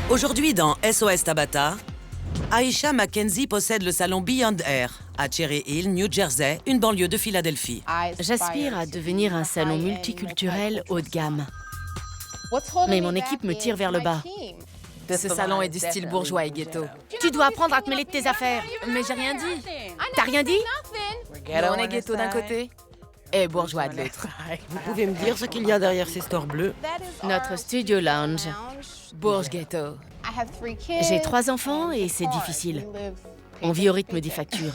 Aujourd'hui, dans SOS Tabata, Aisha Mackenzie possède le salon Beyond Air à Cherry Hill, New Jersey, une banlieue de Philadelphie. J'aspire à devenir un salon multiculturel haut de gamme. Mais mon équipe me tire vers le bas. Ce salon est du style bourgeois et ghetto. Tu dois apprendre à te mêler de tes affaires. Mais j'ai rien dit. T'as rien dit? On est ghetto d'un côté et bourgeois de l'autre. Vous pouvez me dire ce qu'il y a derrière ces stores bleus? Notre studio lounge. Bourge ghetto. J'ai 3 enfants et c'est difficile. On vit au rythme des factures.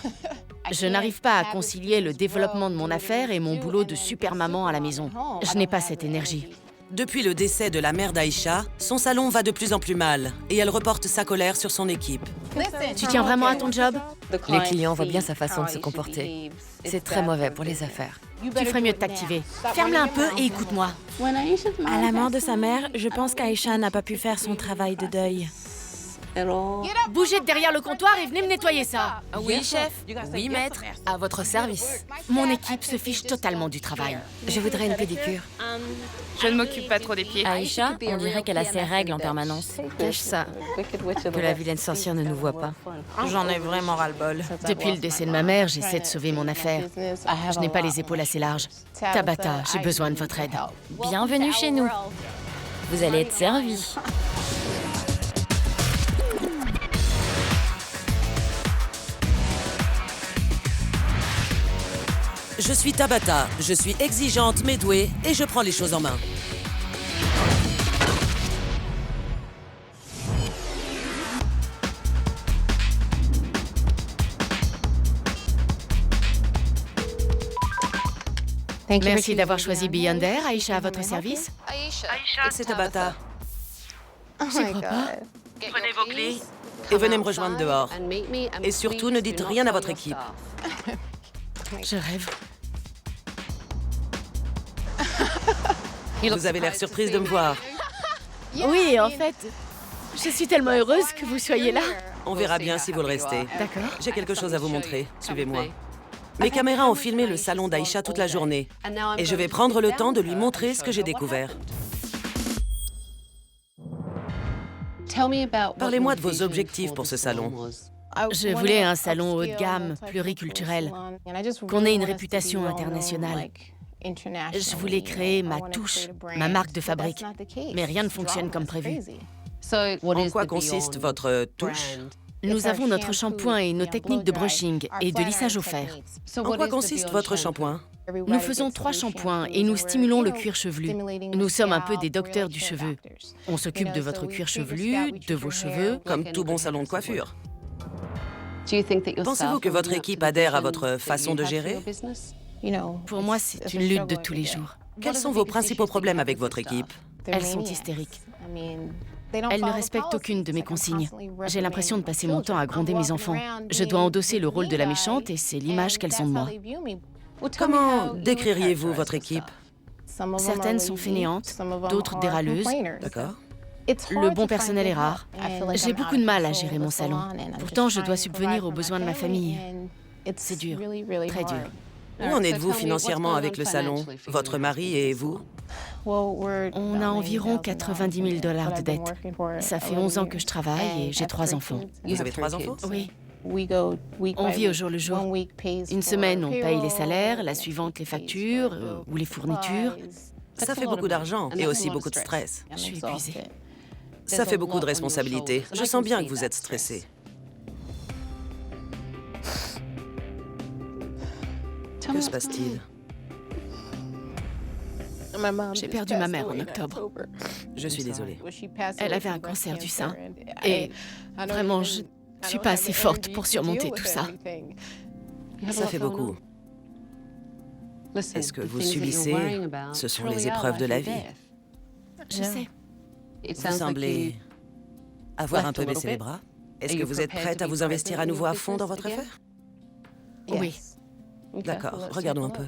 Je n'arrive pas à concilier le développement de mon affaire et mon boulot de super maman à la maison. Je n'ai pas cette énergie. Depuis le décès de la mère d'Aisha, son salon va de plus en plus mal et elle reporte sa colère sur son équipe. Tu tiens vraiment à ton job? Les clients voient bien sa façon de se comporter. C'est très mauvais pour les affaires. Tu ferais mieux de t'activer. Ferme-la un peu et écoute-moi. À la mort de sa mère, je pense qu'Aisha n'a pas pu faire son travail de deuil. Bougez de derrière le comptoir et venez me nettoyer ça. Oui, chef. Oui, maître. À votre service. Mon équipe se fiche totalement du travail. Je voudrais une pédicure. Je ne m'occupe pas trop des pieds. Aisha, on dirait qu'elle a ses règles en permanence. Cache ça. Que la vilaine sorcière ne nous voit pas. J'en ai vraiment ras-le-bol. Depuis le décès de ma mère, j'essaie de sauver mon affaire. Je n'ai pas les épaules assez larges. Tabata, j'ai besoin de votre aide. Bienvenue chez nous. Vous allez être servi. Je suis Tabata, je suis exigeante mais douée et je prends les choses en main. Merci d'avoir choisi Beyond Air. Aisha, à votre service. C'est Tabata. J'y crois pas. Prenez vos clés et venez me rejoindre dehors. Et surtout, ne dites rien à votre équipe. Je rêve. Vous avez l'air surprise de me voir. Oui, en fait, je suis tellement heureuse que vous soyez là. On verra bien si vous le restez. D'accord. J'ai quelque chose à vous montrer. Suivez-moi. Mes caméras ont filmé le salon d'Aisha toute la journée. Et je vais prendre le temps de lui montrer ce que j'ai découvert. Parlez-moi de vos objectifs pour ce salon. Je voulais un salon haut de gamme, pluriculturel, qu'on ait une réputation internationale. Je voulais créer ma touche, ma marque de fabrique, mais rien ne fonctionne comme prévu. En quoi consiste votre touche? Nous avons notre shampoing et nos techniques de brushing et de lissage au fer. En quoi consiste votre shampoing? Nous faisons 3 shampoings et nous stimulons le cuir chevelu. Nous sommes un peu des docteurs du cheveu. On s'occupe de votre cuir chevelu, de vos cheveux. Comme tout bon salon de coiffure. Pensez-vous que votre équipe adhère à votre façon de gérer? Pour moi, c'est une lutte de tous les jours. Quels sont vos principaux problèmes avec votre équipe? Elles sont hystériques. Elles ne respectent aucune de mes consignes. J'ai l'impression de passer mon temps à gronder mes enfants. Je dois endosser le rôle de la méchante et c'est l'image qu'elles ont de moi. Comment décririez-vous votre équipe? Certaines sont fainéantes, d'autres dérâleuses. D'accord. Le bon personnel est rare. J'ai beaucoup de mal à gérer mon salon. Pourtant, je dois subvenir aux besoins de ma famille. C'est dur, très dur. Où en êtes-vous financièrement avec le salon? Votre mari et vous? On a environ 90 000 $ de dettes. Ça fait 11 ans que je travaille et j'ai 3 enfants. Vous avez 3 enfants? Oui. On vit au jour le jour. Une semaine, on paye les salaires, la suivante, les factures ou les fournitures. Ça fait beaucoup d'argent et aussi beaucoup de stress. Je suis épuisée. Ça fait beaucoup de responsabilités. Je sens bien que vous êtes stressé. Que se passe-t-il? J'ai perdu ma mère en octobre. Je suis désolée. Elle avait un cancer du sein. Et vraiment, je ne suis pas assez forte pour surmonter tout ça. Ça fait beaucoup. Est-ce que vous subissez? Ce sont les épreuves de la vie. Je sais. Vous semblez avoir un peu baissé les bras. Est-ce que vous êtes prête à vous investir à nouveau à fond dans votre affaire? Oui. D'accord, regardons un peu.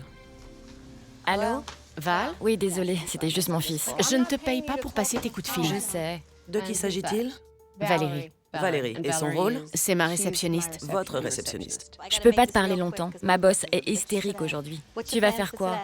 Allô? Val? Oui, désolée, c'était juste mon fils. Je ne te paye pas pour passer tes coups de fil. Je sais. De qui s'agit-il? Valérie. Valérie. Et son rôle? C'est ma réceptionniste. Votre réceptionniste. Je peux pas te parler longtemps. Ma boss est hystérique aujourd'hui. Tu vas faire quoi?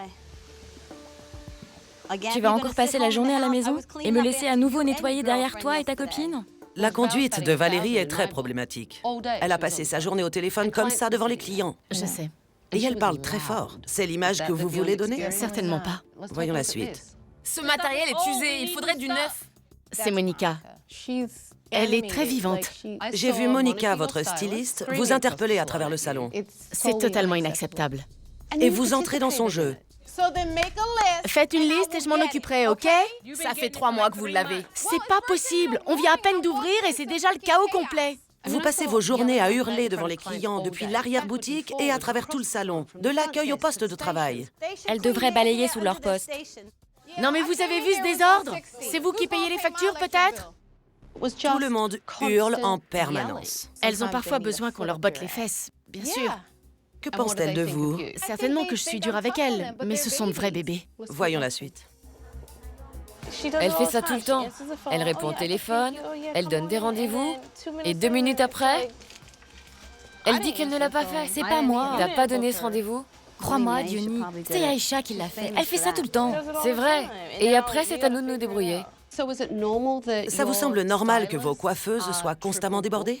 Tu vas encore passer la journée à la maison et me laisser à nouveau nettoyer derrière toi et ta copine? La conduite de Valérie est très problématique. Elle a passé sa journée au téléphone comme ça devant les clients. Je sais. Et elle parle très fort. C'est l'image que vous voulez donner? Certainement pas. Voyons la suite. Ce matériel est usé, il faudrait du neuf. C'est Monica. Elle est très vivante. J'ai vu Monica, votre styliste, vous interpeller à travers le salon. C'est totalement inacceptable. Et vous entrez dans son jeu. Faites une liste et je m'en occuperai, ok? Ça fait 3 mois que vous l'avez. C'est pas possible. On vient à peine d'ouvrir et c'est déjà le chaos complet. Vous passez vos journées à hurler devant les clients depuis l'arrière-boutique et à travers tout le salon, de l'accueil au poste de travail. Elle devrait balayer sous leur poste. Non mais vous avez vu ce désordre? C'est vous qui payez les factures peut-être? Tout le monde hurle en permanence. Elles ont parfois besoin qu'on leur botte les fesses, bien sûr. Que pense-t-elle de vous? Certainement que je suis dure avec elles, mais ce sont de vrais bébés. Voyons la suite. Elle fait ça tout le temps. Elle répond au téléphone, elle donne des rendez-vous, et 2 minutes après, elle dit qu'elle ne l'a pas fait. C'est pas moi. T'as pas donné ce rendez-vous? Crois-moi, Diony, c'est Aïcha qui l'a fait. Elle fait ça tout le temps. C'est vrai. Et après, c'est à nous de nous débrouiller. Ça vous semble normal que vos coiffeuses soient constamment débordées?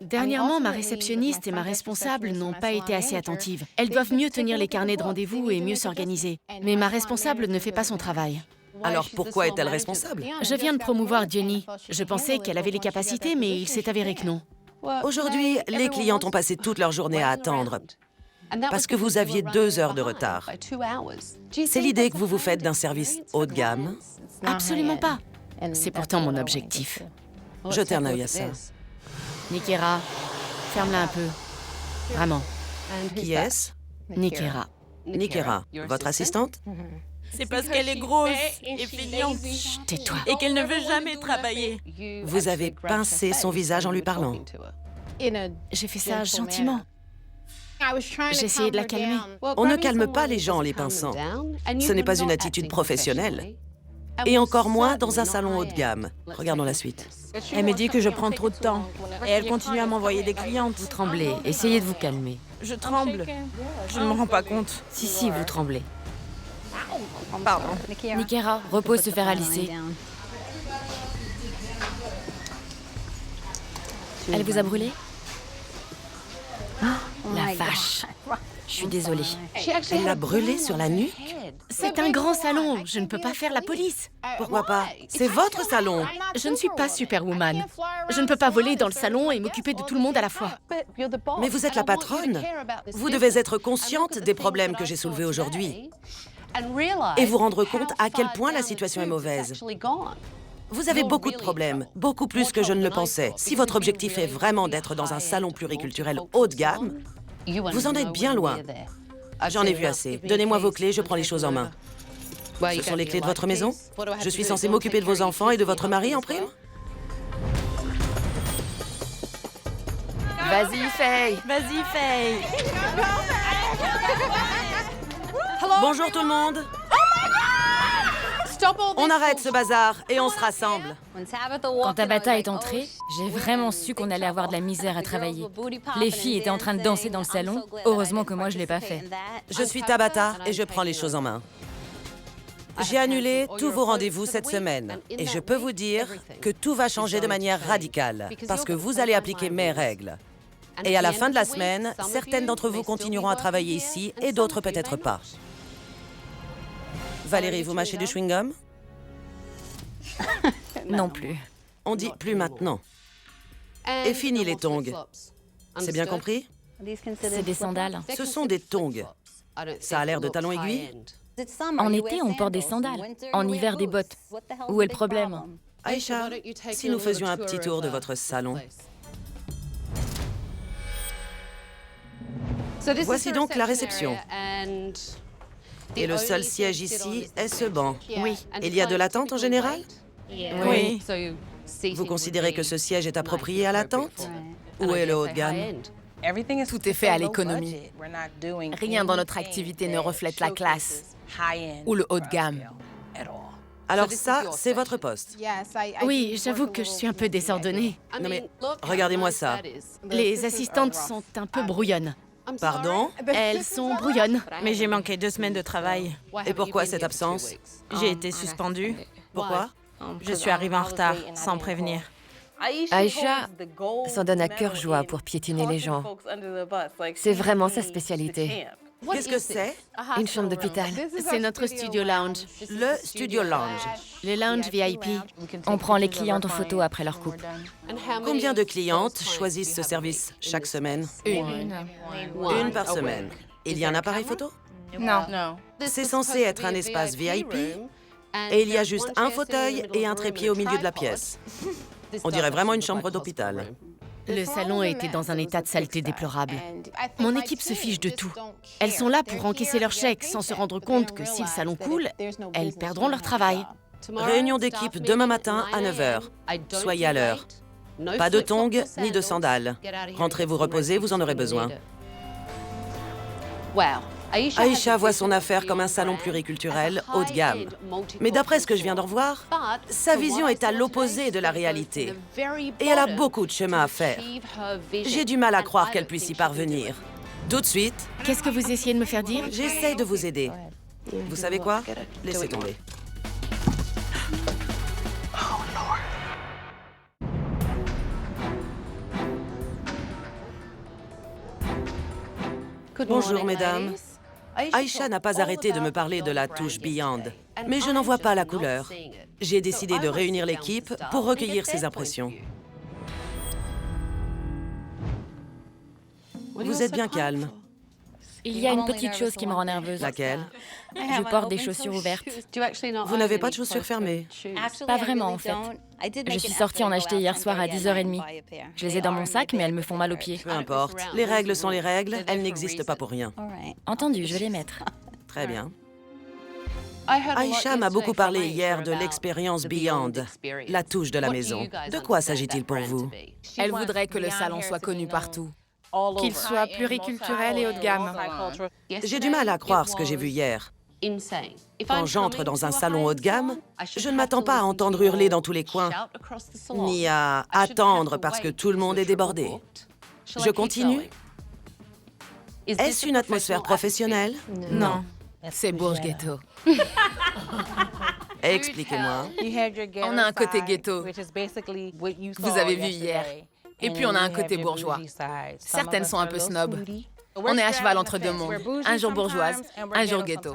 Dernièrement, ma réceptionniste et ma responsable n'ont pas été assez attentives. Elles doivent mieux tenir les carnets de rendez-vous et mieux s'organiser. Mais ma responsable ne fait pas son travail. Alors pourquoi est-elle responsable? Je viens de promouvoir Diony. Je pensais qu'elle avait les capacités, mais il s'est avéré que non. Aujourd'hui, les clientes ont passé toute leur journée à attendre parce que vous aviez 2 heures de retard. C'est l'idée que vous vous faites d'un service haut de gamme? Absolument pas. C'est pourtant mon objectif. Jetez un œil à ça. Nikera, ferme-la un peu. Vraiment. Qui est-ce? Nikera. Nikera, votre assistante? C'est parce qu'elle est grosse et feignante Chut, tais-toi. et qu'elle ne veut jamais travailler. Vous avez pincé son visage en lui parlant. J'ai fait ça gentiment. J'ai essayé de la calmer. On ne calme pas les gens en les pinçant. Ce n'est pas une attitude professionnelle. Et encore moins dans un salon haut de gamme. Regardons la suite. Elle me dit que je prends trop de temps et elle continue à m'envoyer des clientes. Vous tremblez, essayez de vous calmer. Je tremble. Je ne me rends pas compte. Si, vous tremblez. Pardon. Nikera, repose se faire à lisser. Elle vous a brûlé? La vache. Je suis désolée. Elle l'a brûlé sur la nuque? C'est un grand salon. Je ne peux pas faire la police. Pourquoi pas? C'est votre salon. Je ne suis pas Superwoman. Je ne peux pas voler dans le salon et m'occuper de tout le monde à la fois. Mais vous êtes la patronne. Vous devez être consciente des problèmes que j'ai soulevés aujourd'hui et vous rendre compte à quel point la situation est mauvaise. Vous avez beaucoup de problèmes, beaucoup plus que je ne le pensais. Si votre objectif est vraiment d'être dans un salon pluriculturel haut de gamme, vous en êtes bien loin. J'en ai vu assez. Donnez-moi vos clés, je prends les choses en main. Ce sont les clés de votre maison? Je suis censée m'occuper de vos enfants et de votre mari en prime? Vas-y, Faye. Vas-y, Faye. Bonjour tout le monde. On arrête ce bazar et on se rassemble. Quand Tabata est entrée, j'ai vraiment su qu'on allait avoir de la misère à travailler. Les filles étaient en train de danser dans le salon. Heureusement que moi, je l'ai pas fait. Je suis Tabata et je prends les choses en main. J'ai annulé tous vos rendez-vous cette semaine et je peux vous dire que tout va changer de manière radicale parce que vous allez appliquer mes règles. Et à la fin de la semaine, certaines d'entre vous continueront à travailler ici et d'autres peut-être pas. Valérie, vous mâchez du chewing-gum? Non plus. On dit plus maintenant. Et fini les tongs. C'est bien compris? C'est des sandales. Ce sont des tongs. Ça a l'air de talons aiguilles? En été, on porte des sandales. En hiver, des bottes. Où est le problème? Aïcha, si nous faisions un petit tour de votre salon. Voici donc la réception. Et le seul siège ici est ce banc. Oui. Il y a de l'attente en général? Oui. Vous considérez que ce siège est approprié à l'attente? Où est le haut de gamme? Tout est fait à l'économie. Rien dans notre activité ne reflète la classe ou le haut de gamme. Alors ça, c'est votre poste. Oui, j'avoue que je suis un peu désordonnée. Non mais, regardez-moi ça. Les assistantes sont un peu brouillonnes. Pardon? Elles sont brouillonnes. Mais j'ai manqué 2 semaines de travail. Et pourquoi cette absence? J'ai été suspendue. Pourquoi? Je suis arrivée en retard, sans prévenir. Aïcha s'en donne à cœur joie pour piétiner les gens. C'est vraiment sa spécialité. Qu'est-ce que c'est? Une chambre d'hôpital. C'est notre studio lounge. Le studio lounge. Le lounge VIP. On prend les clientes en photo après leur couple. Combien de clientes choisissent ce service chaque semaine? Une par semaine. Il y a un appareil photo? Non. C'est censé être un espace VIP et il y a juste un fauteuil et un trépied au milieu de la pièce. On dirait vraiment une chambre d'hôpital. Le salon était dans un état de saleté déplorable. Mon équipe se fiche de tout. Elles sont là pour encaisser leur chèque sans se rendre compte que si le salon coule, elles perdront leur travail. Réunion d'équipe demain matin à 9 h. Soyez à l'heure. Pas de tongs ni de sandales. Rentrez vous reposer, vous en aurez besoin. Aïcha voit son affaire comme un salon pluriculturel haut de gamme. Mais d'après ce que je viens de revoir, sa vision est à l'opposé de la réalité. Et elle a beaucoup de chemin à faire. J'ai du mal à croire qu'elle puisse y parvenir. Tout de suite, Qu'est-ce que vous essayez de me faire dire? j'essaie de vous aider. Vous savez quoi? Laissez tomber. Bonjour, mesdames. Aïcha n'a pas arrêté de me parler de la touche Beyond, mais je n'en vois pas la couleur. J'ai décidé de réunir l'équipe pour recueillir ses impressions. Vous êtes bien calme. Il y a une petite chose qui me rend nerveuse. Laquelle? Je porte des chaussures ouvertes. Vous n'avez pas de chaussures fermées. Pas vraiment, en fait. Je suis sortie en acheter hier soir à 10h30. Je les ai dans mon sac, mais elles me font mal aux pieds. Peu importe. Les règles sont les règles, elles n'existent pas pour rien. Entendu, je vais les mettre. Très bien. Aïcha m'a beaucoup parlé hier de l'expérience Beyond, la touche de la maison. De quoi s'agit-il pour vous? Elle voudrait que le salon soit connu partout. Qu'il soit pluriculturel et haut de gamme. J'ai du mal à croire ce que j'ai vu hier. Quand j'entre dans un salon haut de gamme, je ne m'attends pas à entendre hurler dans tous les coins, ni à attendre parce que tout le monde est débordé. Je continue? Est-ce une atmosphère professionnelle? Non. C'est Bourges Ghetto. Expliquez-moi. On a un côté ghetto. Vous avez vu hier. Et puis on a un côté bourgeois. Certaines sont un peu snob. On est à cheval entre deux mondes. Un jour bourgeoise, un jour ghetto.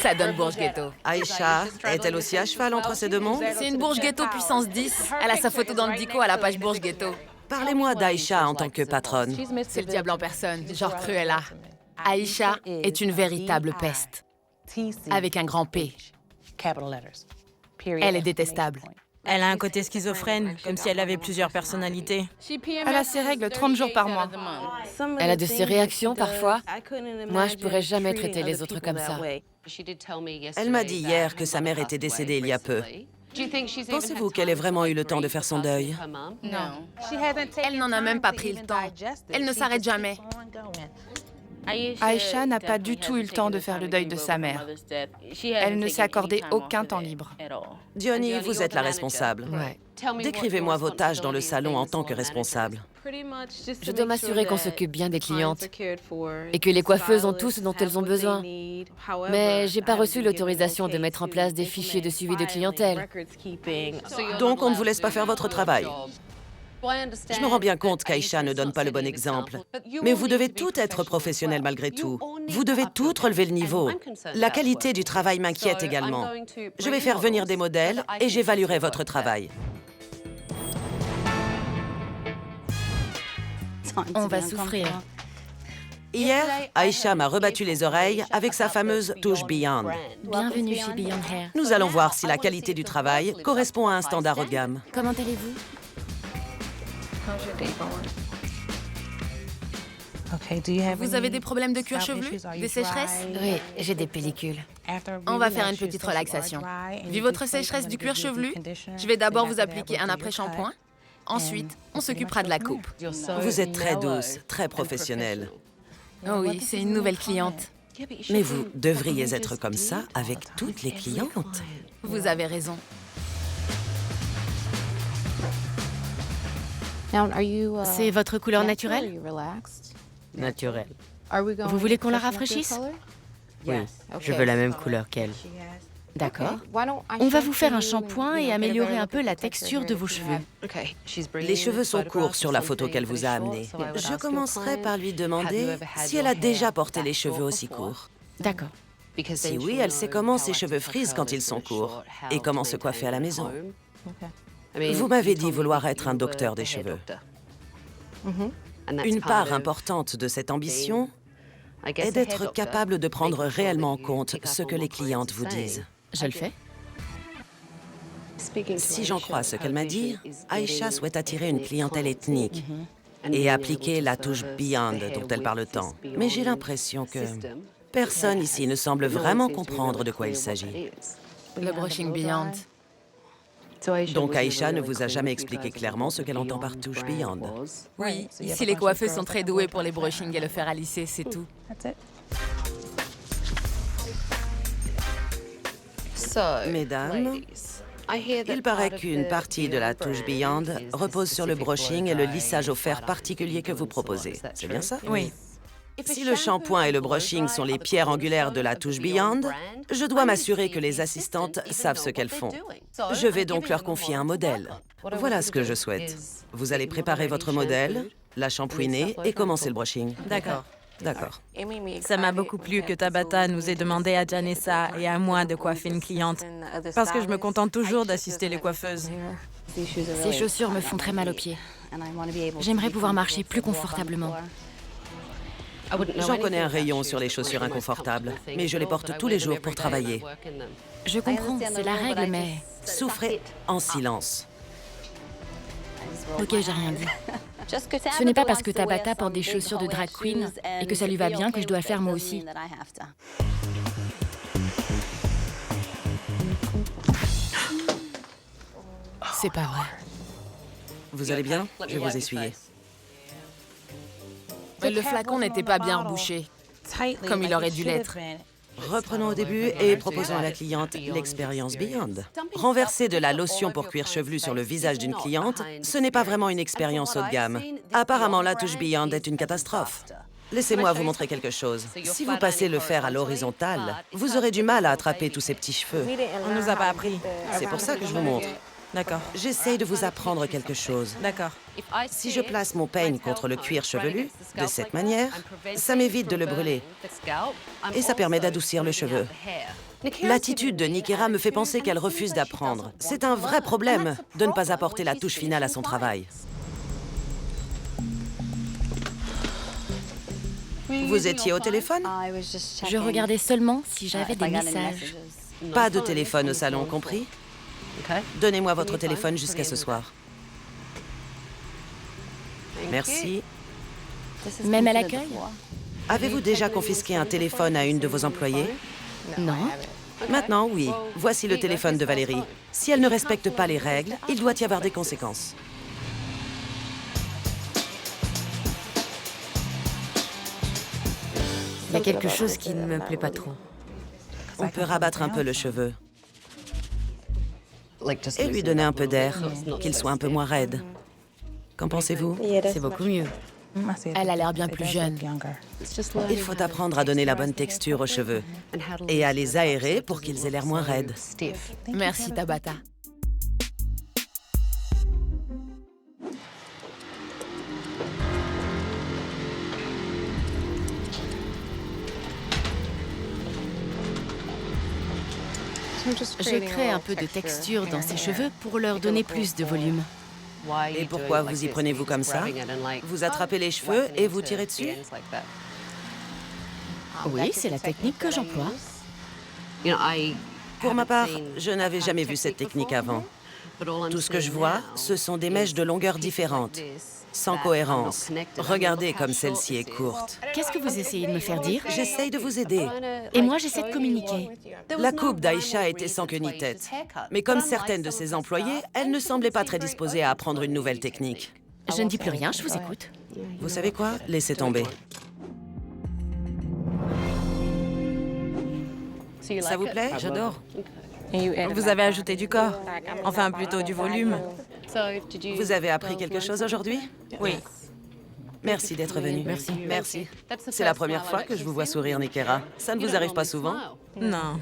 Ça donne Bourges Ghetto. Aïcha est-elle aussi à cheval entre ces deux mondes? C'est une Bourges Ghetto puissance 10. Elle a sa photo dans le dico à la page Bourges Ghetto. Parlez-moi d'Aïcha en tant que patronne. C'est le diable en personne, genre Cruella. Aïcha est une véritable peste. Avec un grand P. Elle est détestable. Elle a un côté schizophrène, comme si elle avait plusieurs personnalités. Elle a ses règles 30 jours par mois. Elle a de ces réactions parfois. Moi, je pourrais jamais traiter les autres comme ça. Elle m'a dit hier que sa mère était décédée il y a peu. Pensez-vous qu'elle ait vraiment eu le temps de faire son deuil? Non. Elle n'en a même pas pris le temps. Elle ne s'arrête jamais. Aïcha n'a pas du tout eu le temps de faire le deuil de sa mère. Elle ne s'est accordé aucun temps libre. Diony, vous êtes la responsable. Ouais. Décrivez-moi vos tâches dans le salon en tant que responsable. Je dois m'assurer qu'on s'occupe bien des clientes et que les coiffeuses ont tout ce dont elles ont besoin. Mais j'ai pas reçu l'autorisation de mettre en place des fichiers de suivi de clientèle. Donc on ne vous laisse pas faire votre travail. Je me rends bien compte qu'Aïcha ne donne pas le bon exemple. Mais vous devez tout être professionnel malgré tout. Vous devez tout relever le niveau. La qualité du travail m'inquiète également. Je vais faire venir des modèles et j'évaluerai votre travail. On va souffrir. Hier, Aïcha m'a rebattu les oreilles avec sa fameuse touche Beyond. Bienvenue chez Beyond Hair. Nous allons voir si la qualité du travail correspond à un standard haut de gamme. Comment allez-vous? Vous avez des problèmes de cuir chevelu? Des sécheresses? Oui, j'ai des pellicules. On va faire une petite relaxation. Vu votre sécheresse du cuir chevelu, je vais d'abord vous appliquer un après-shampoing. Ensuite, on s'occupera de la coupe. Vous êtes très douce, très professionnelle. Oh oui, c'est une nouvelle cliente. Mais vous devriez être comme ça avec toutes les clientes. Vous avez raison. C'est votre couleur naturelle? Naturel. Vous voulez qu'on la rafraîchisse? Oui, je veux la même couleur qu'elle. D'accord. On va vous faire un shampoing et améliorer un peu la texture de vos cheveux. Les cheveux sont courts sur la photo qu'elle vous a amenée. Je commencerai par lui demander si elle a déjà porté les cheveux aussi courts. D'accord. Si oui, elle sait comment ses cheveux frisent quand ils sont courts et comment se coiffer à la maison. Vous m'avez dit vouloir être un docteur des cheveux. Une part importante de cette ambition est d'être capable de prendre réellement en compte ce que les clientes vous disent. Je le fais. Si j'en crois ce qu'elle m'a dit, Aïcha souhaite attirer une clientèle ethnique et appliquer la touche Beyond dont elle parle tant. Mais j'ai l'impression que personne ici ne semble vraiment comprendre de quoi il s'agit. Le brushing Beyond. Donc Aïcha ne vous a jamais expliqué clairement ce qu'elle entend par touche Beyond. Oui, ici les coiffeuses sont très douées pour les brushings et le fer à lisser, c'est tout. Mesdames, il paraît qu'une partie de la touche Beyond repose sur le brushing et le lissage au fer particulier que vous proposez. C'est bien ça? Oui. Si le shampoing et le brushing sont les pierres angulaires de la touche Beyond, je dois m'assurer que les assistantes savent ce qu'elles font. Je vais donc leur confier un modèle. Voilà ce que je souhaite. Vous allez préparer votre modèle, la shampouiner et commencer le brushing. D'accord. D'accord. Ça m'a beaucoup plu que Tabata nous ait demandé à Janessa et à moi de coiffer une cliente, parce que je me contente toujours d'assister les coiffeuses. Ces chaussures me font très mal aux pieds. J'aimerais pouvoir marcher plus confortablement. J'en connais un rayon sur les chaussures inconfortables, mais je les porte tous les jours pour travailler. Je comprends, c'est la règle, mais... Souffrez en silence. Ok, j'ai rien dit. Ce n'est pas parce que Tabata porte des chaussures de drag queen et que ça lui va bien que je dois le faire moi aussi. C'est pas vrai. Vous allez bien? Je vais vous essuyer. Mais le flacon n'était pas bien rebouché, comme il aurait dû l'être. Reprenons au début et proposons à la cliente l'expérience Beyond. Renverser de la lotion pour cuir chevelu sur le visage d'une cliente, ce n'est pas vraiment une expérience haut de gamme. Apparemment, la touche Beyond est une catastrophe. Laissez-moi vous montrer quelque chose. Si vous passez le fer à l'horizontale, vous aurez du mal à attraper tous ces petits cheveux. On nous a pas appris. C'est pour ça que je vous montre. D'accord. J'essaye de vous apprendre quelque chose. D'accord. Si je place mon peigne contre le cuir chevelu, de cette manière, ça m'évite de le brûler. Et ça permet d'adoucir le cheveu. L'attitude de Nikera me fait penser qu'elle refuse d'apprendre. C'est un vrai problème de ne pas apporter la touche finale à son travail. Vous étiez au téléphone? Je regardais seulement si j'avais des messages. Pas de téléphone au salon, compris? Donnez-moi votre téléphone jusqu'à ce soir. Merci. Même à l'accueil? Avez-vous déjà confisqué un téléphone à une de vos employées? Non. Maintenant, oui. Voici le téléphone de Valérie. Si elle ne respecte pas les règles, il doit y avoir des conséquences. Il y a quelque chose qui ne me plaît pas trop. On peut rabattre un peu le cheveu. Et lui donner un peu d'air, qu'il soit un peu moins raide. Qu'en pensez-vous? C'est beaucoup mieux. Elle a l'air bien plus jeune. Il faut apprendre à donner la bonne texture aux cheveux et à les aérer pour qu'ils aient l'air moins raides. Merci Tabata. Je crée un peu de texture dans ses cheveux pour leur donner plus de volume. Et pourquoi vous y prenez-vous comme ça? Vous attrapez les cheveux et vous tirez dessus? Oui, c'est la technique que j'emploie. Pour ma part, je n'avais jamais vu cette technique avant. Tout ce que je vois, ce sont des mèches de longueurs différentes, sans cohérence. Regardez comme celle-ci est courte. Qu'est-ce que vous essayez de me faire dire? J'essaye de vous aider. Et moi, j'essaie de communiquer. La coupe d'Aïcha était sans queue ni tête. Mais comme certaines de ses employées, elle ne semblait pas très disposée à apprendre une nouvelle technique. Je ne dis plus rien, je vous écoute. Vous savez quoi? Laissez tomber. Ça vous plaît? J'adore. Vous avez ajouté du corps. Enfin, plutôt du volume. Vous avez appris quelque chose aujourd'hui? Oui. Merci d'être venu. Merci. Merci. C'est la première fois que je vous vois sourire, Nikera. Ça ne vous arrive pas souvent? Non.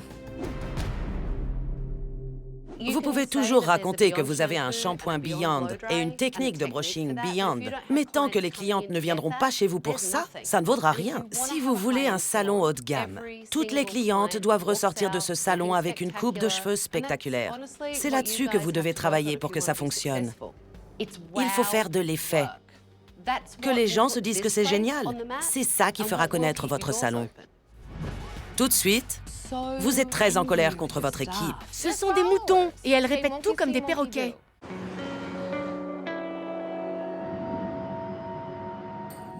Vous pouvez toujours raconter que vous avez un shampoing Beyond et une technique de brushing Beyond, mais tant que les clientes ne viendront pas chez vous pour ça, ça ne vaudra rien. Si vous voulez un salon haut de gamme, toutes les clientes doivent ressortir de ce salon avec une coupe de cheveux spectaculaire. C'est là-dessus que vous devez travailler pour que ça fonctionne. Il faut faire de l'effet. Que les gens se disent que c'est génial. C'est ça qui fera connaître votre salon. Tout de suite, vous êtes très en colère contre votre équipe. Ce sont des moutons et elles répètent tout comme des perroquets.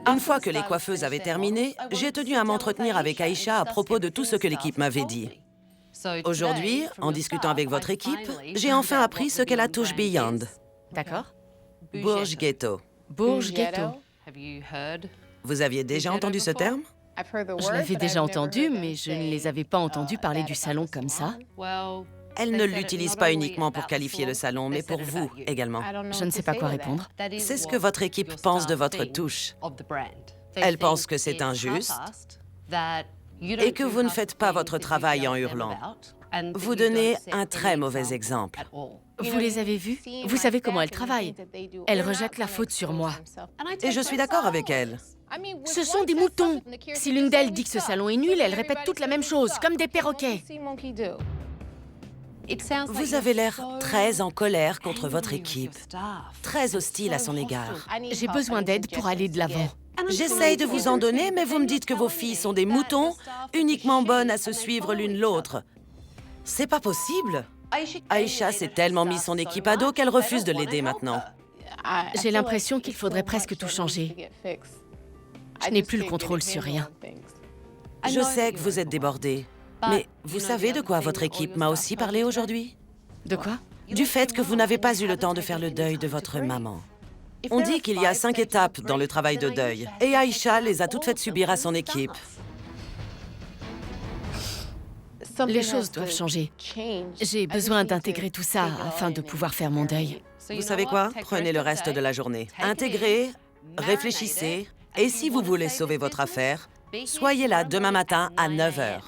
Une fois que les coiffeuses avaient terminé, j'ai tenu à m'entretenir avec Aïcha à propos de tout ce que l'équipe m'avait dit. Aujourd'hui, en discutant avec votre équipe, j'ai enfin appris ce qu'est la touche Beyond. D'accord. Bourge Ghetto. Bourge Ghetto. Vous aviez déjà entendu ce terme? Je l'avais déjà entendu, mais je ne les avais pas entendus parler du salon comme ça. Elle ne l'utilise pas uniquement pour qualifier le salon, mais pour vous également. Je ne sais pas quoi répondre. C'est ce que votre équipe pense de votre touche. Elle pense que c'est injuste et que vous ne faites pas votre travail en hurlant. Vous donnez un très mauvais exemple. Vous les avez vus? Vous savez comment elles travaillent. Elles rejettent la faute sur moi. Et je suis d'accord avec elle. Ce sont des moutons. Si l'une d'elles dit que ce salon est nul, elles répètent toutes la même chose, comme des perroquets. Vous avez l'air très en colère contre votre équipe, très hostile à son égard. J'ai besoin d'aide pour aller de l'avant. J'essaye de vous en donner, mais vous me dites que vos filles sont des moutons, uniquement bonnes à se suivre l'une l'autre. C'est pas possible. Aïcha s'est tellement mis son équipe à dos qu'elle refuse de l'aider maintenant. J'ai l'impression qu'il faudrait presque tout changer. Je n'ai plus le contrôle sur rien. Je sais que vous êtes débordés, mais vous savez de quoi votre équipe m'a aussi parlé aujourd'hui? De quoi? Du fait que vous n'avez pas eu le temps de faire le deuil de votre maman. On dit qu'il y a 5 étapes dans le travail de deuil, et Aïcha les a toutes faites subir à son équipe. Les choses doivent changer. J'ai besoin d'intégrer tout ça afin de pouvoir faire mon deuil. Vous savez quoi? Prenez le reste de la journée. Intégrez, réfléchissez, et si vous voulez sauver votre affaire, soyez là demain matin à 9 h.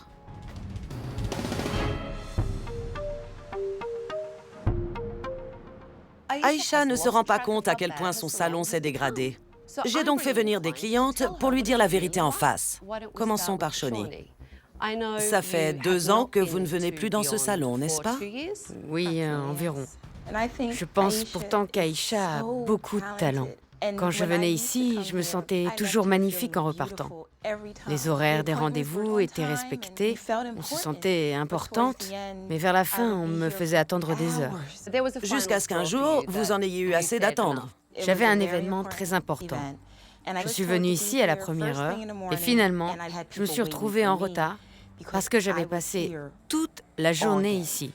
Aïcha ne se rend pas compte à quel point son salon s'est dégradé. J'ai donc fait venir des clientes pour lui dire la vérité en face. Commençons par Shoni. Ça fait 2 ans que vous ne venez plus dans ce salon, n'est-ce pas? Oui, environ. Je pense pourtant qu'Aïcha a beaucoup de talent. Quand je venais ici, je me sentais toujours magnifique en repartant. Les horaires des rendez-vous étaient respectés, on se sentait importante, mais vers la fin, on me faisait attendre des heures. Jusqu'à ce qu'un jour, vous en ayez eu assez d'attendre. J'avais un événement très important. Je suis venue ici à la première heure et finalement, je me suis retrouvée en retard parce que j'avais passé toute la journée ici.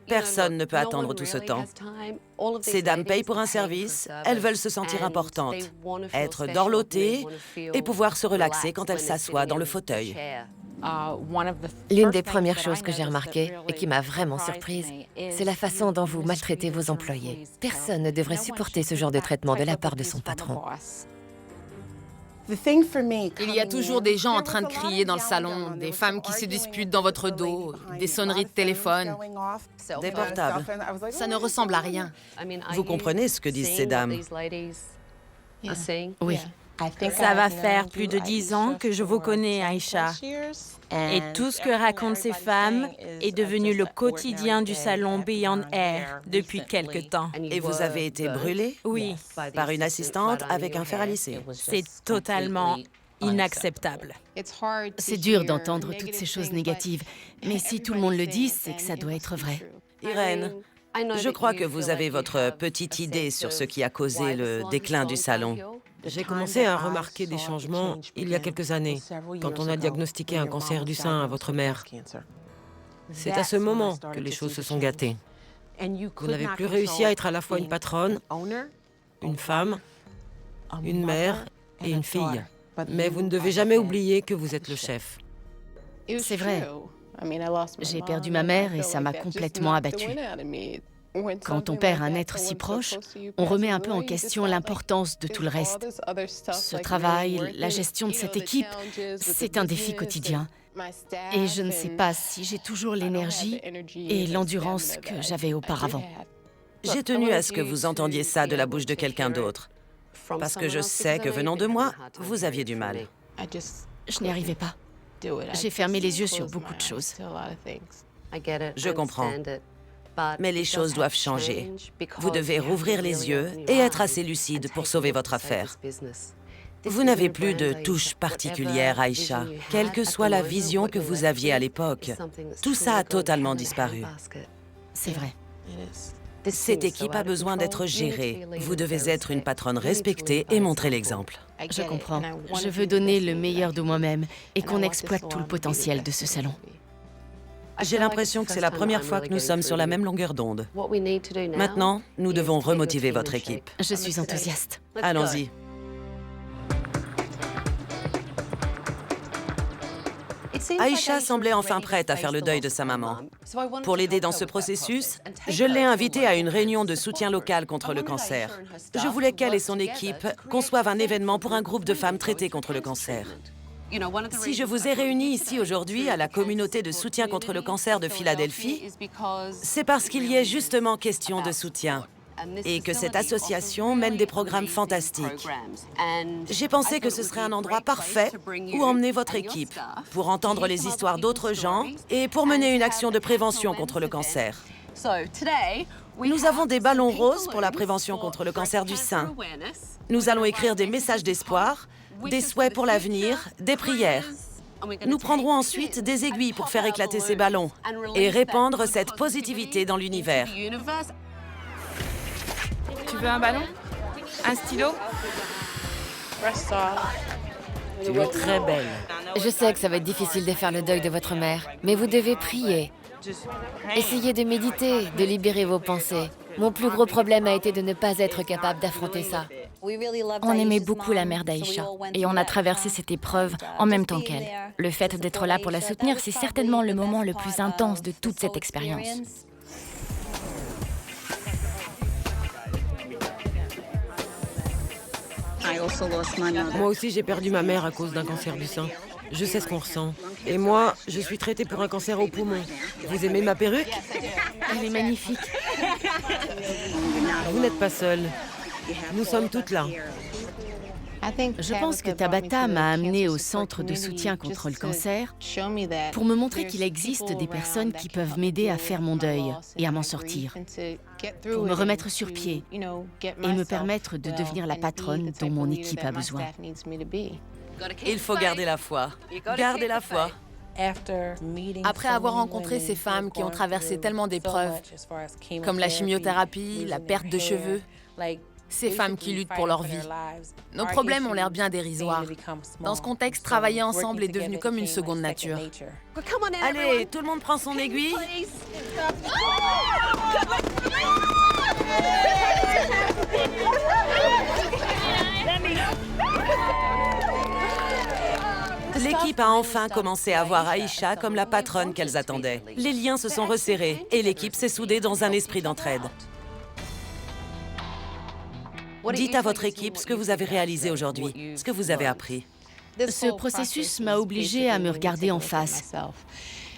Personne ne peut attendre tout ce temps. Ces dames payent pour un service, elles veulent se sentir importantes, être dorlotées et pouvoir se relaxer quand elles s'assoient dans le fauteuil. L'une des premières choses que j'ai remarquées et qui m'a vraiment surprise, c'est la façon dont vous maltraitez vos employés. Personne ne devrait supporter ce genre de traitement de la part de son patron. Il y a toujours des gens en train de crier dans le salon, des femmes qui se disputent dans votre dos, des sonneries de téléphone. Des portables. Ça ne ressemble à rien. Vous comprenez ce que disent ces dames? Oui. Ça va faire plus de 10 ans que je vous connais, Aïcha. Et tout ce que racontent ces femmes est devenu le quotidien du salon Beyond Air depuis quelque temps. Et vous avez été brûlée? Oui, Par une assistante avec un fer à lisser. c'est totalement inacceptable. C'est dur d'entendre toutes ces choses négatives, mais si tout le monde le dit, c'est que ça doit être vrai. Irène, je crois que vous avez votre petite idée sur ce qui a causé le déclin du salon. J'ai commencé à remarquer des changements il y a quelques années, quand on a diagnostiqué un cancer du sein à votre mère. C'est à ce moment que les choses se sont gâtées. Vous n'avez plus réussi à être à la fois une patronne, une femme, une mère et une fille. Mais vous ne devez jamais oublier que vous êtes le chef. C'est vrai. J'ai perdu ma mère et ça m'a complètement abattue. Quand on perd un être si proche, on remet un peu en question l'importance de tout le reste. Ce travail, la gestion de cette équipe, c'est un défi quotidien. Et je ne sais pas si j'ai toujours l'énergie et l'endurance que j'avais auparavant. J'ai tenu à ce que vous entendiez ça de la bouche de quelqu'un d'autre. Parce que je sais que venant de moi, vous aviez du mal. Je n'y arrivais pas. J'ai fermé les yeux sur beaucoup de choses. Je comprends. Mais les choses doivent changer. Vous devez rouvrir les yeux et être assez lucide pour sauver votre affaire. Vous n'avez plus de touche particulière, Aïcha, quelle que soit la vision que vous aviez à l'époque. Tout ça a totalement disparu. C'est vrai. Cette équipe a besoin d'être gérée. Vous devez être une patronne respectée et montrer l'exemple. Je comprends. Je veux donner le meilleur de moi-même et qu'on exploite tout le potentiel de ce salon. J'ai l'impression que c'est la première fois que nous sommes sur la même longueur d'onde. Maintenant, nous devons remotiver votre équipe. Je suis enthousiaste. Allons-y. Aïcha semblait enfin prête à faire le deuil de sa maman. Pour l'aider dans ce processus, je l'ai invitée à une réunion de soutien local contre le cancer. Je voulais qu'elle et son équipe conçoivent un événement pour un groupe de femmes traitées contre le cancer. Si je vous ai réunis ici aujourd'hui à la communauté de soutien contre le cancer de Philadelphie, c'est parce qu'il y est justement question de soutien et que cette association mène des programmes fantastiques. J'ai pensé que ce serait un endroit parfait où emmener votre équipe, pour entendre les histoires d'autres gens et pour mener une action de prévention contre le cancer. Nous avons des ballons roses pour la prévention contre le cancer du sein. Nous allons écrire des messages d'espoir, des souhaits pour l'avenir, des prières. Nous prendrons ensuite des aiguilles pour faire éclater ces ballons et répandre cette positivité dans l'univers. Tu veux un ballon? Un stylo? Tu es très belle. Je sais que ça va être difficile de faire le deuil de votre mère, mais vous devez prier. Essayez de méditer, de libérer vos pensées. Mon plus gros problème a été de ne pas être capable d'affronter ça. On aimait beaucoup la mère d'Aïcha et on a traversé cette épreuve en même temps qu'elle. Le fait d'être là pour la soutenir, c'est certainement le moment le plus intense de toute cette expérience. Moi aussi, j'ai perdu ma mère à cause d'un cancer du sein. Je sais ce qu'on ressent. Et moi, je suis traitée pour un cancer au poumon. Vous aimez ma perruque? Elle est magnifique. Vous n'êtes pas seule. Nous sommes toutes là. Je pense que Tabata m'a amenée au centre de soutien contre le cancer pour me montrer qu'il existe des personnes qui peuvent m'aider à faire mon deuil et à m'en sortir, pour me remettre sur pied et me permettre de devenir la patronne dont mon équipe a besoin. Il faut garder la foi. Gardez la foi. Après avoir rencontré ces femmes qui ont traversé tellement d'épreuves, comme la chimiothérapie, la perte de cheveux, ces femmes qui luttent pour leur vie. Nos problèmes ont l'air bien dérisoires. Dans ce contexte, travailler ensemble est devenu comme une seconde nature. Allez, tout le monde prend son aiguille. L'équipe a enfin commencé à voir Aïcha comme la patronne qu'elles attendaient. Les liens se sont resserrés et l'équipe s'est soudée dans un esprit d'entraide. Dites à votre équipe ce que vous avez réalisé aujourd'hui, ce que vous avez appris. Ce processus m'a obligée à me regarder en face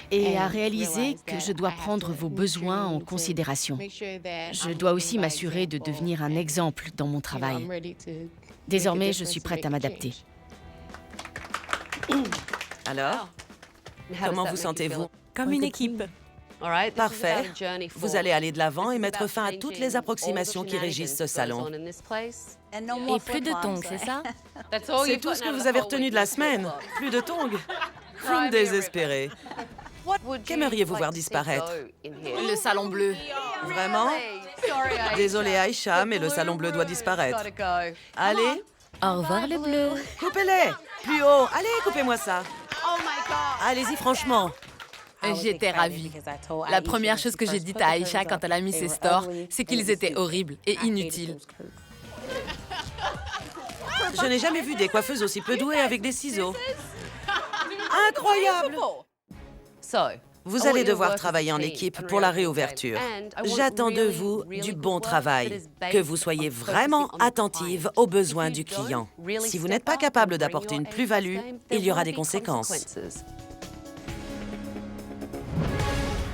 et à réaliser que je dois prendre vos besoins en considération. Je dois aussi m'assurer de devenir un exemple dans mon travail. Désormais, je suis prête à m'adapter. Alors, comment vous sentez-vous? Comme une équipe. Parfait. Vous allez aller de l'avant et mettre fin à toutes les approximations qui régissent ce salon. Et plus de tongs, c'est ça? C'est tout ce que vous avez retenu de la semaine? Plus de tongs? Vous me désespérez. Qu'aimeriez-vous voir disparaître? Le salon bleu. Vraiment? Désolée Aïcha, mais le salon bleu doit disparaître. Allez, Au revoir le bleu. coupez-les! Plus haut! Allez, coupez-moi ça! Allez-y, franchement! J'étais ravie. La première chose que j'ai dite à Aïcha quand elle a mis ses stores, c'est qu'ils étaient horribles et inutiles. Je n'ai jamais vu des coiffeuses aussi peu douées avec des ciseaux. Incroyable! Vous allez devoir travailler en équipe pour la réouverture. J'attends de vous du bon travail, que vous soyez vraiment attentive aux besoins du client. Si vous n'êtes pas capable d'apporter une plus-value, il y aura des conséquences.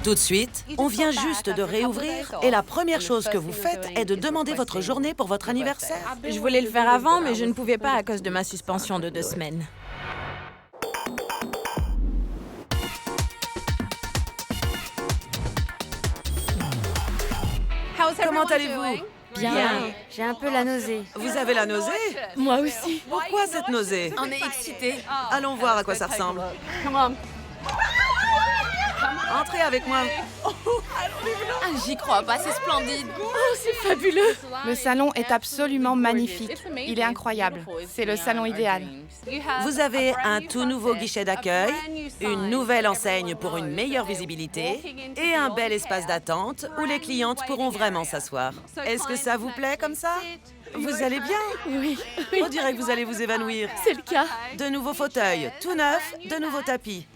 Tout de suite, on vient juste de réouvrir et la première chose que vous faites est de demander votre journée pour votre anniversaire. Je voulais le faire avant, mais je ne pouvais pas à cause de ma suspension de 2 semaines. Comment allez-vous? Bien. J'ai un peu la nausée. Vous avez la nausée? Moi aussi. Pourquoi cette nausée? On est excités. Allons voir à quoi ça ressemble. Entrez avec moi. Ah, j'y crois pas, c'est splendide. C'est fabuleux. Le salon est absolument magnifique. Il est incroyable. C'est le salon idéal. Vous avez un tout nouveau guichet d'accueil, une nouvelle enseigne pour une meilleure visibilité et un bel espace d'attente où les clientes pourront vraiment s'asseoir. Est-ce que ça vous plaît comme ça? Vous allez bien? Oui. On dirait que vous allez vous évanouir. C'est le cas. De nouveaux fauteuils, tout neufs, de nouveaux tapis.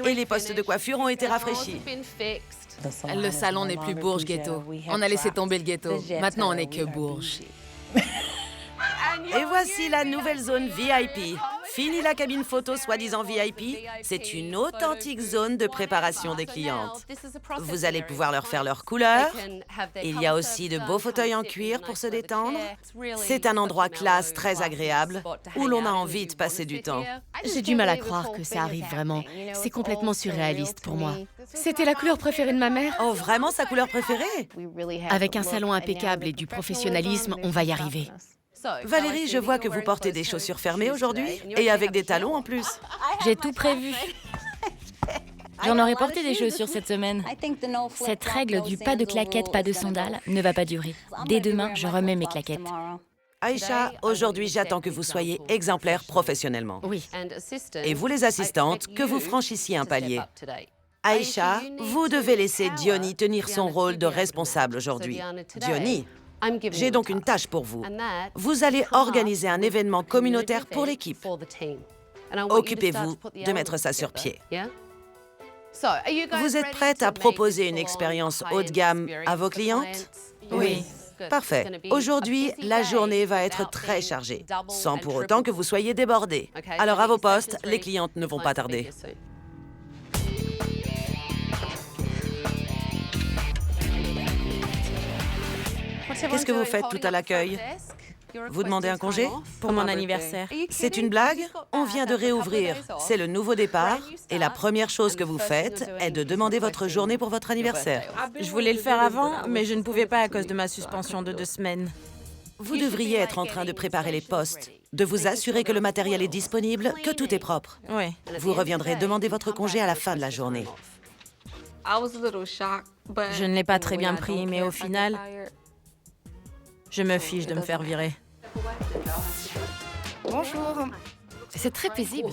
Et les postes de coiffure ont été rafraîchis. Le salon n'est plus Bourges Ghetto. On a laissé tomber le ghetto. Maintenant, on n'est que Bourges. Et voici la nouvelle zone VIP. Fini la cabine photo soi-disant VIP, c'est une authentique zone de préparation des clientes. Vous allez pouvoir leur faire leur couleur. Il y a aussi de beaux fauteuils en cuir pour se détendre. C'est un endroit classe très agréable où l'on a envie de passer du temps. J'ai du mal à croire que ça arrive vraiment. C'est complètement surréaliste pour moi. C'était la couleur préférée de ma mère. Oh, vraiment sa couleur préférée? Avec un salon impeccable et du professionnalisme, on va y arriver. Valérie, je vois que vous portez des chaussures fermées aujourd'hui et avec des talons en plus. J'ai tout prévu. J'en aurais porté des chaussures cette semaine. Cette règle du pas de claquettes, pas de sandales ne va pas durer. Dès demain, je remets mes claquettes. Aïcha, aujourd'hui, j'attends que vous soyez exemplaire professionnellement. Oui. Et vous, les assistantes, que vous franchissiez un palier. Aïcha, vous devez laisser Diony tenir son rôle de responsable aujourd'hui. Diony, j'ai donc une tâche pour vous. Vous allez organiser un événement communautaire pour l'équipe. Occupez-vous de mettre ça sur pied. Vous êtes prête à proposer une expérience haut de gamme à vos clientes? Oui. Parfait. Aujourd'hui, la journée va être très chargée, sans pour autant que vous soyez débordés. Alors à vos postes, les clientes ne vont pas tarder. Qu'est-ce que vous faites tout à l'accueil? Vous demandez un congé? Pour mon anniversaire. C'est une blague? On vient de réouvrir. C'est le nouveau départ. Et la première chose que vous faites est de demander votre journée pour votre anniversaire. Je voulais le faire avant, mais je ne pouvais pas à cause de ma suspension de 2 semaines. Vous devriez être en train de préparer les postes, de vous assurer que le matériel est disponible, que tout est propre. Oui. Vous reviendrez demander votre congé à la fin de la journée. Je ne l'ai pas très bien pris, mais au final, je me fiche de me faire virer. Bonjour. C'est très paisible.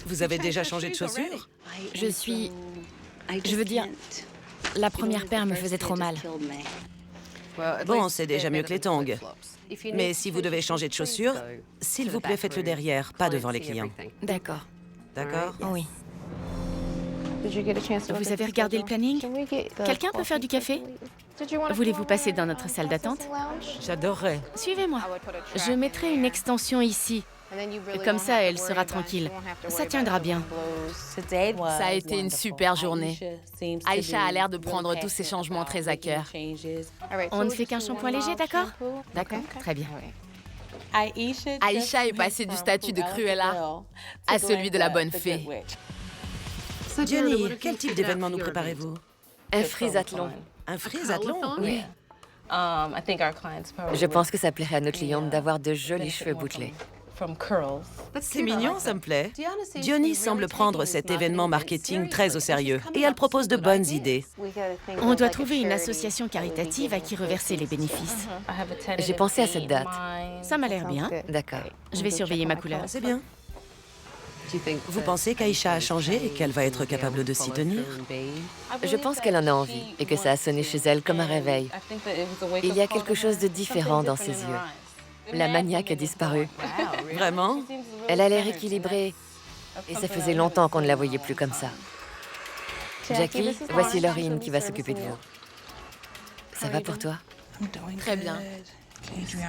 Vous avez déjà changé de chaussures? Je veux dire, la première paire me faisait trop mal. Bon, c'est déjà mieux que les tongs. Mais si vous devez changer de chaussures, s'il vous plaît, faites-le derrière, pas devant les clients. D'accord. D'accord? Oui. Vous avez regardé le planning? Quelqu'un peut faire du café? Voulez-vous passer dans notre salle d'attente? J'adorerais. Suivez-moi. Je mettrai une extension ici. Comme ça, elle sera tranquille. Ça tiendra bien. Ça a été une super journée. Aïcha a l'air de prendre tous ces changements très à cœur. On ne fait qu'un shampoing léger, d'accord? D'accord, très bien. Aïcha est passée du statut de Cruella à celui de la bonne fée. Diony, quel type d'événement nous préparez-vous? Un frisathlon. Un frisathlon? Oui. Je pense que ça plairait à nos clientes d'avoir de jolis cheveux bouclés. C'est mignon, ça me plaît. Diony semble prendre cet événement marketing très au sérieux et elle propose de bonnes idées. On doit trouver une association caritative à qui reverser les bénéfices. J'ai pensé à cette date. Ça m'a l'air bien. D'accord. Je vais surveiller ma couleur. C'est bien. Vous pensez qu'Aïcha a changé et qu'elle va être capable de s'y tenir? Je pense qu'elle en a envie et que ça a sonné chez elle comme un réveil. Il y a quelque chose de différent dans ses yeux. La maniaque a disparu. Vraiment? Elle a l'air équilibrée. Et ça faisait longtemps qu'on ne la voyait plus comme ça. Jackie, voici Laurine qui va s'occuper de vous. Ça va pour toi? Très bien.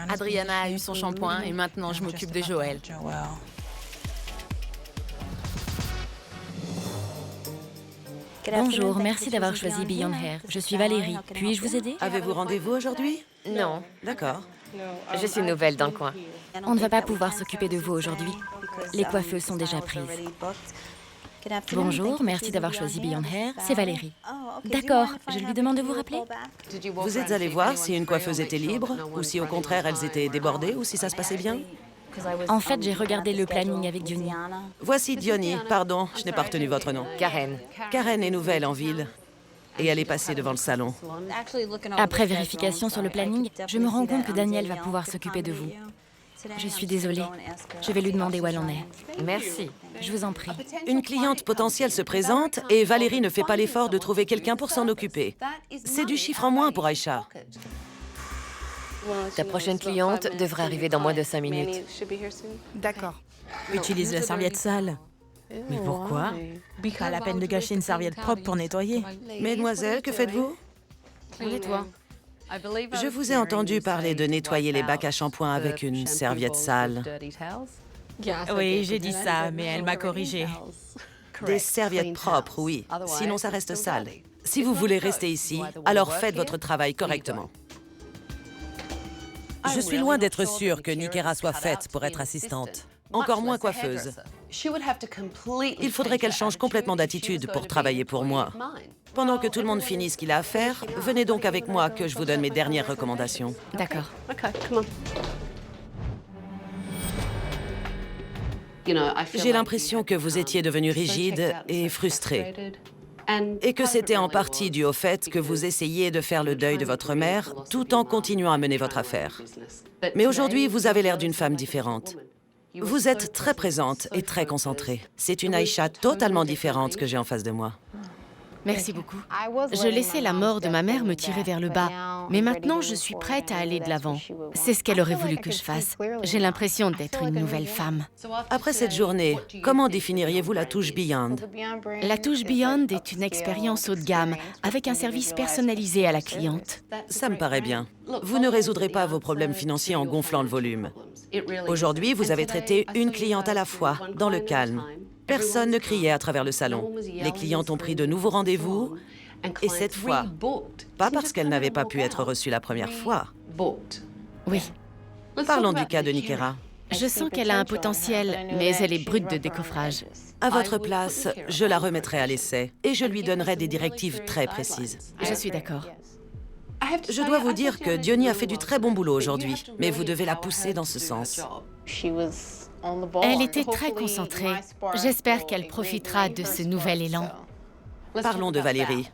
Adriana a eu son shampoing et maintenant je m'occupe de Joël. Bonjour, merci d'avoir choisi Beyond Hair. Je suis Valérie. Puis-je vous aider? Avez-vous rendez-vous aujourd'hui? Non, D'accord. je suis nouvelle dans le coin. On ne va pas pouvoir s'occuper de vous aujourd'hui. Les coiffeuses sont déjà prises. Bonjour, merci d'avoir choisi Beyond Hair. C'est Valérie. D'accord, je lui demande de vous rappeler. Vous êtes allé voir si une coiffeuse était libre, ou si au contraire elles étaient débordées, ou si ça se passait bien? En fait, j'ai regardé le planning avec Diony. Voici Diony, pardon, je n'ai pas retenu votre nom. Karen. Karen est nouvelle en ville, et elle est passée devant le salon. Après vérification sur le planning, je me rends compte que Daniel va pouvoir s'occuper de vous. Je suis désolée. Je vais lui demander où elle en est. Merci. Je vous en prie. Une cliente potentielle se présente et Valérie ne fait pas l'effort de trouver quelqu'un pour s'en occuper. C'est du chiffre en moins pour Aïcha. Ta prochaine cliente devrait arriver dans moins de 5 minutes. D'accord. Utilise la serviette sale. Mais pourquoi? Pas la peine de gâcher une serviette propre pour nettoyer. Mesdemoiselles, que faites-vous? On nettoie. Je vous ai entendu parler de nettoyer les bacs à shampoing avec une serviette sale. Oui, j'ai dit ça, mais elle m'a corrigé. Des serviettes propres, oui. Sinon, ça reste sale. Si vous voulez rester ici, alors faites votre travail correctement. Je suis loin d'être sûre que Nikera soit faite pour être assistante. Encore moins coiffeuse. Il faudrait qu'elle change complètement d'attitude pour travailler pour moi. Pendant que tout le monde finit ce qu'il a à faire, venez donc avec moi que je vous donne mes dernières recommandations. D'accord. J'ai l'impression que vous étiez devenu rigide et frustré. Et que c'était en partie dû au fait que vous essayiez de faire le deuil de votre mère tout en continuant à mener votre affaire. Mais aujourd'hui, vous avez l'air d'une femme différente. Vous êtes très présente et très concentrée. C'est une Aïcha totalement différente que j'ai en face de moi. Merci beaucoup. Je laissais la mort de ma mère me tirer vers le bas, mais maintenant je suis prête à aller de l'avant. C'est ce qu'elle aurait voulu que je fasse. J'ai l'impression d'être une nouvelle femme. Après cette journée, comment définiriez-vous la touche Beyond? La touche Beyond est une expérience haut de gamme, avec un service personnalisé à la cliente. Ça me paraît bien. Vous ne résoudrez pas vos problèmes financiers en gonflant le volume. Aujourd'hui, vous avez traité une cliente à la fois, dans le calme. Personne ne criait à travers le salon. Les clientes ont pris de nouveaux rendez-vous, et cette fois, pas parce qu'elles n'avaient pas pu être reçues la première fois. Oui. Parlons du cas de Nikera. Je sens qu'elle a un potentiel, mais elle est brute de décoffrage. À votre place, je la remettrai à l'essai, et je lui donnerai des directives très précises. Je suis d'accord. Je dois vous dire que Diony a fait du très bon boulot aujourd'hui, mais vous devez la pousser dans ce sens. Elle était très concentrée. J'espère qu'elle profitera de ce nouvel élan. Parlons de Valérie.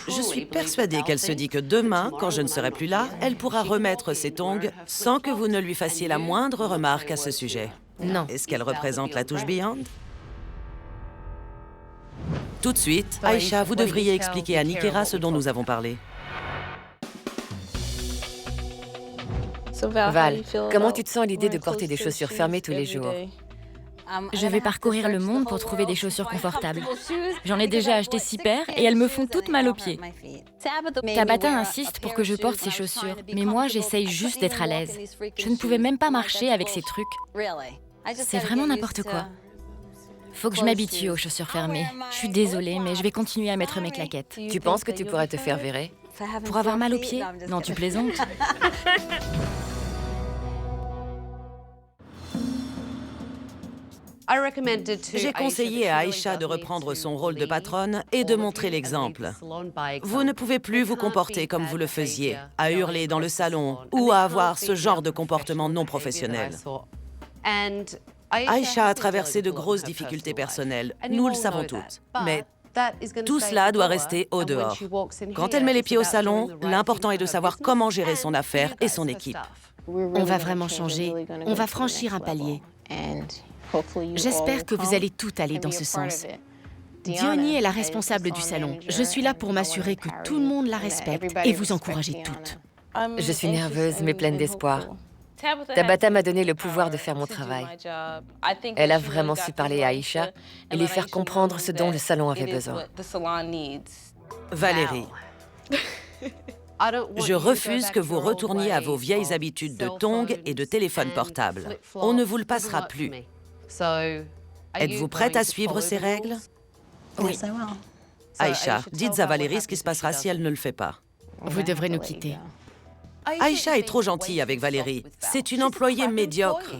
Je suis persuadée qu'elle se dit que demain, quand je ne serai plus là, elle pourra remettre ses tongs sans que vous ne lui fassiez la moindre remarque à ce sujet. Non. Est-ce qu'elle représente la touche Beyond? Tout de suite, Aïcha, vous devriez expliquer à Nikera ce dont nous avons parlé. Val, comment tu te sens à l'idée de porter des chaussures fermées tous les jours? Je vais parcourir le monde pour trouver des chaussures confortables. J'en ai déjà acheté 6 paires et elles me font toutes mal aux pieds. Tabitha insiste pour que je porte ces chaussures, mais moi j'essaye juste d'être à l'aise. Je ne pouvais même pas marcher avec ces trucs. C'est vraiment n'importe quoi. Faut que je m'habitue aux chaussures fermées. Je suis désolée, mais je vais continuer à mettre mes claquettes. Tu penses que tu pourrais te faire virer? Pour avoir mal aux pieds? Non, tu plaisantes. J'ai conseillé à Aïcha de reprendre son rôle de patronne et de montrer l'exemple. Vous ne pouvez plus vous comporter comme vous le faisiez, à hurler dans le salon ou à avoir ce genre de comportement non professionnel. Aïcha a traversé de grosses difficultés personnelles, nous le savons toutes. Mais tout cela doit rester au dehors. Quand elle met les pieds au salon, l'important est de savoir comment gérer son affaire et son équipe. On va vraiment changer. On va franchir un palier. J'espère que vous allez tout aller dans ce sens. Diony est la responsable du salon. Je suis là pour m'assurer que tout le monde la respecte et vous encourager toutes. Je suis nerveuse, mais pleine d'espoir. Tabata m'a donné le pouvoir de faire mon travail. Elle a vraiment su parler à Aïcha et lui faire comprendre ce dont le salon avait besoin. Valérie, je refuse que vous retourniez à vos vieilles habitudes de tongs et de téléphone portable. On ne vous le passera plus. Êtes-vous prête à suivre ces règles? Oui. Aïcha, dites à Valérie ce qui se passera si elle ne le fait pas. Vous devrez nous quitter. Aïcha est trop gentille avec Valérie. C'est une employée médiocre.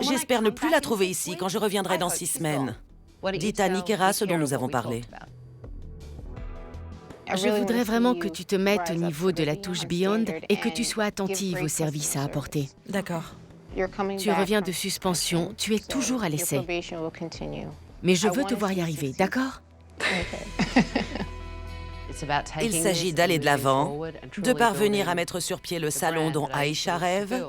J'espère ne plus la trouver ici quand je reviendrai dans 6 semaines. Dites à Nikera ce dont nous avons parlé. Je voudrais vraiment que tu te mettes au niveau de la touche Beyond et que tu sois attentive aux services à apporter. D'accord. Tu reviens de suspension, tu es toujours à l'essai. Mais je veux te voir y arriver, d'accord? Il s'agit d'aller de l'avant, de parvenir à mettre sur pied le salon dont Aïcha rêve,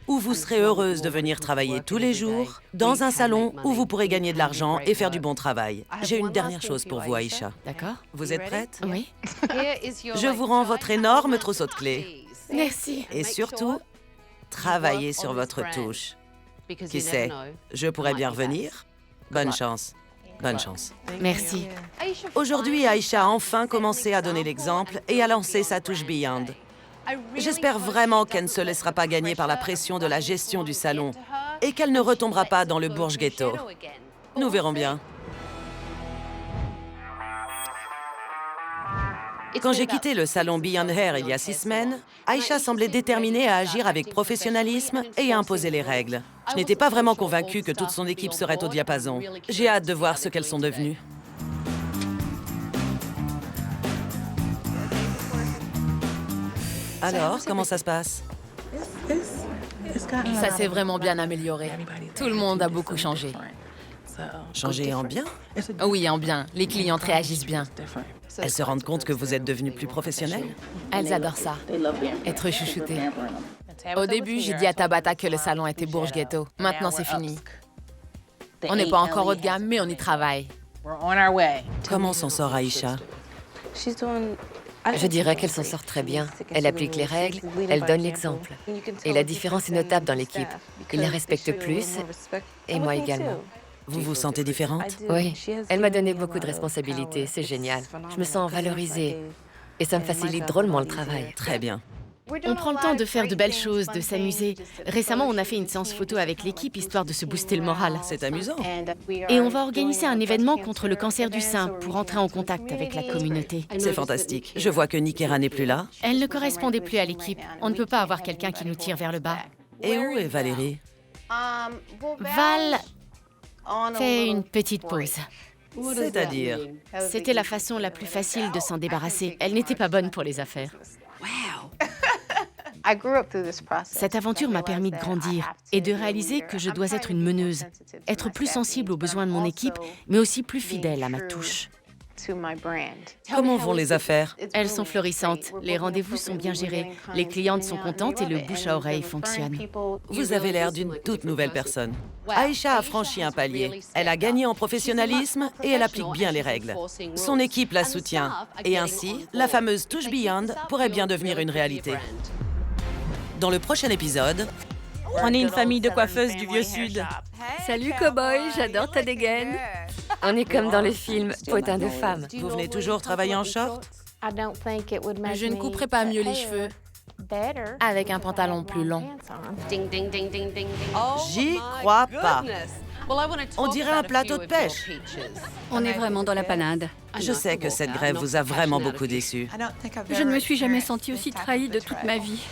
où vous serez heureuse de venir travailler tous les jours, dans un salon où vous pourrez gagner de l'argent et faire du bon travail. J'ai une dernière chose pour vous, Aïcha. D'accord? Vous êtes prête? Oui. Je vous rends votre énorme trousseau de clés. Merci. Et surtout, travaillez sur votre touche. Qui sait, je pourrais bien revenir. Bonne chance. Bonne chance. Merci. Aujourd'hui, Aïcha a enfin commencé à donner l'exemple et à lancer sa touche Beyond. J'espère vraiment qu'elle ne se laissera pas gagner par la pression de la gestion du salon et qu'elle ne retombera pas dans le bourge ghetto. Nous verrons bien. Quand j'ai quitté le salon Beyond Hair il y a 6 semaines, Aïcha semblait déterminée à agir avec professionnalisme et à imposer les règles. Je n'étais pas vraiment convaincue que toute son équipe serait au diapason. J'ai hâte de voir ce qu'elles sont devenues. Alors, comment ça se passe? Ça s'est vraiment bien amélioré. Tout le monde a beaucoup changé. Changé en bien? Oui, en bien. Les clientes réagissent bien. Elles se rendent compte que vous êtes devenue plus professionnelle? Elles adorent ça, être chouchoutées. Au début, j'ai dit à Tabata que le salon était bourge ghetto. Maintenant, c'est fini. On n'est pas encore haut de gamme, mais on y travaille. Comment s'en sort Aïcha? Je dirais qu'elle s'en sort très bien. Elle applique les règles, elle donne l'exemple. Et la différence est notable dans l'équipe. Ils la respectent plus, et moi également. Vous vous sentez différente? Oui, elle m'a donné beaucoup de responsabilités, c'est génial. Je me sens valorisée, et ça me facilite drôlement le travail. Très bien. On prend le temps de faire de belles choses, de s'amuser. Récemment, on a fait une séance photo avec l'équipe, histoire de se booster le moral. C'est amusant. Et on va organiser un événement contre le cancer du sein pour entrer en contact avec la communauté. C'est fantastique. Je vois que Nikera n'est plus là. Elle ne correspondait plus à l'équipe. On ne peut pas avoir quelqu'un qui nous tire vers le bas. Et où est Valérie? Val fait une petite pause. C'est-à-dire? C'était la façon la plus facile de s'en débarrasser. Elle n'était pas bonne pour les affaires. Cette aventure m'a permis de grandir et de réaliser que je dois être une meneuse, être plus sensible aux besoins de mon équipe, mais aussi plus fidèle à ma touche. Comment vont les affaires? Elles sont florissantes, les rendez-vous sont bien gérés, les clientes sont contentes et le bouche à oreille fonctionne. Vous avez l'air d'une toute nouvelle personne. Aïcha a franchi un palier. Elle a gagné en professionnalisme et elle applique bien les règles. Son équipe la soutient. Et ainsi, la fameuse touche Beyond pourrait bien devenir une réalité. Dans le prochain épisode... On est une famille de coiffeuses du Vieux Sud. Salut cowboy, j'adore ta dégaine. On est comme dans le film Potin de femme. Vous venez toujours travailler en short? Je ne couperai pas mieux les cheveux avec un pantalon plus long. J'y crois pas. On dirait un plateau de pêche. On est vraiment dans la panade. Je sais que cette grève vous a vraiment beaucoup déçu. Je ne me suis jamais sentie aussi trahie de toute ma vie.